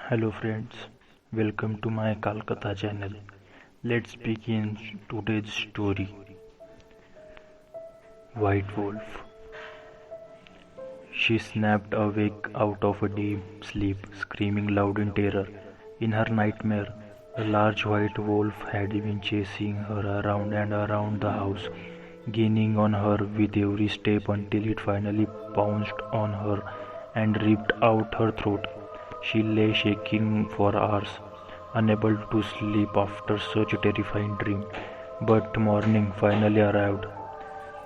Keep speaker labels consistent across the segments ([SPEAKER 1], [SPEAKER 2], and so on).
[SPEAKER 1] Hello friends, welcome to my Kalkata channel. Let's begin today's story. White Wolf. She snapped awake out of a deep sleep, screaming loud in terror. In her nightmare, a large white wolf had been chasing her around and around the house, gaining on her with every step until it finally pounced on her and ripped out her throat. She lay shaking for hours, unable to sleep after such a terrifying dream. But morning finally arrived,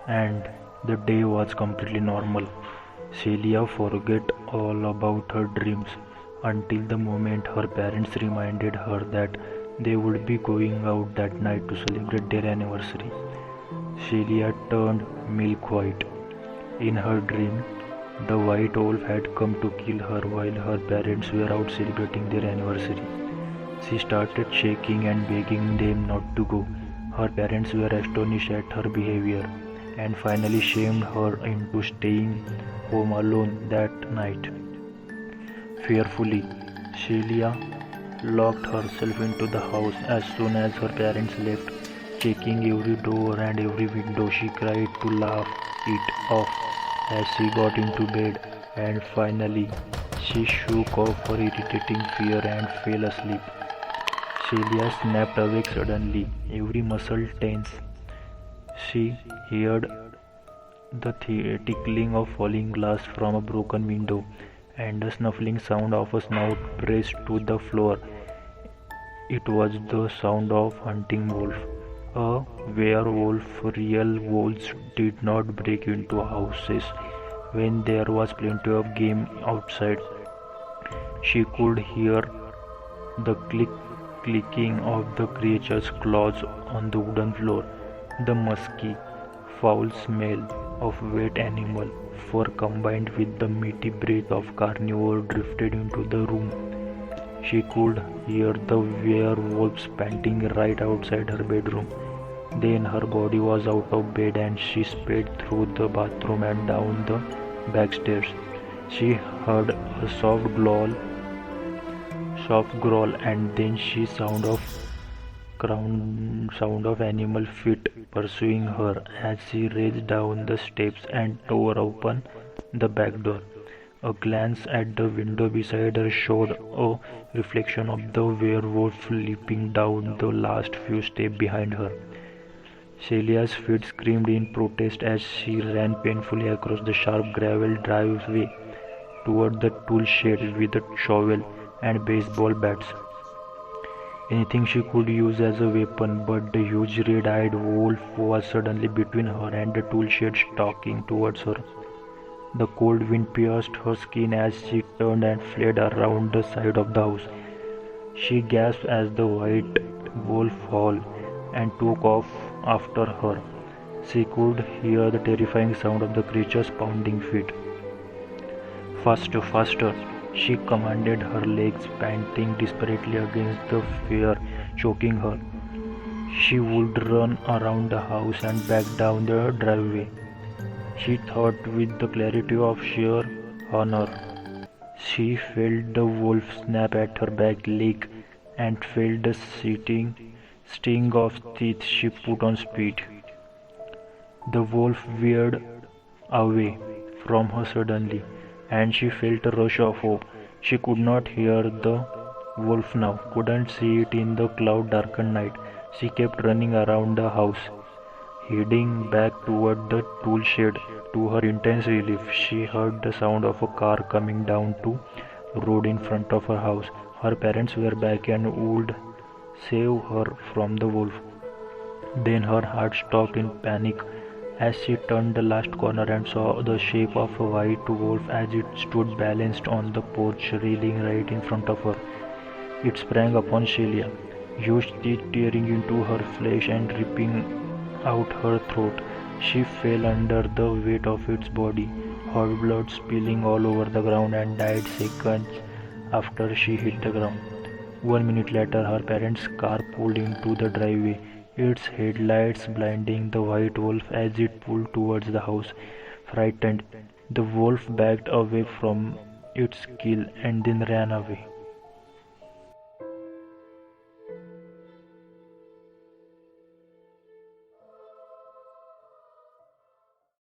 [SPEAKER 1] and the day was completely normal. Celia forgot all about her dreams until the moment her parents reminded her that they would be going out that night to celebrate their anniversary. Celia turned milk white. In her dream, the white wolf had come to kill her while her parents were out celebrating their anniversary. She started shaking and begging them not to go. Her parents were astonished at her behavior and finally shamed her into staying home alone that night. Fearfully, Celia locked herself into the house as soon as her parents left. Checking every door and every window, she cried to laugh it off as she got into bed, and finally she shook off her irritating fear and fell asleep. Celia snapped awake suddenly, every muscle tense. She heard the tickling of falling glass from a broken window and the snuffling sound of a snout pressed to the floor. It was the sound of hunting wolf. A werewolf. Real wolves did not break into houses when there was plenty of game outside. She could hear the clicking of the creature's claws on the wooden floor. The musky, foul smell of wet animal fur combined with the meaty breath of carnivore drifted into the room. She could hear the werewolves panting right outside her bedroom. Then her body was out of bed and she sped through the bathroom and down the back stairs. She heard a soft growl, and then she sound of animal feet pursuing her as she raced down the steps and tore open the back door. A glance at the window beside her showed a reflection of the werewolf leaping down the last few steps behind her. Celia's feet screamed in protest as she ran painfully across the sharp gravel driveway toward the tool shed with a shovel and baseball bats. Anything she could use as a weapon, but the huge red-eyed wolf was suddenly between her and the tool shed, stalking towards her. The cold wind pierced her skin as she turned and fled around the side of the house. She gasped as the white wolf hauled and took off after her. She could hear the terrifying sound of the creature's pounding feet. Faster, faster, she commanded, her legs panting desperately against the fear choking her. She would run around the house and back down the driveway. She thought with the clarity of sheer honor. She felt the wolf snap at her back leg and felt the sting of teeth. She put on speed. The wolf veered away from her suddenly, and she felt a rush of hope. She could not hear the wolf now, couldn't see it in the cloud-darkened night. She kept running around the house, heading back toward the tool shed. To her intense relief, she heard the sound of a car coming down to road in front of her house. Her parents were back and would save her from the wolf. Then her heart stopped in panic as she turned the last corner and saw the shape of a white wolf as it stood balanced on the porch railing right in front of her. It sprang upon Celia, huge teeth tearing into her flesh and ripping out her throat. She fell under the weight of its body, hot blood spilling all over the ground, and died seconds after she hit the ground. 1 minute later, her parents' car pulled into the driveway, its headlights blinding the white wolf as it pulled towards the house. Frightened, the wolf backed away from its kill and then ran away.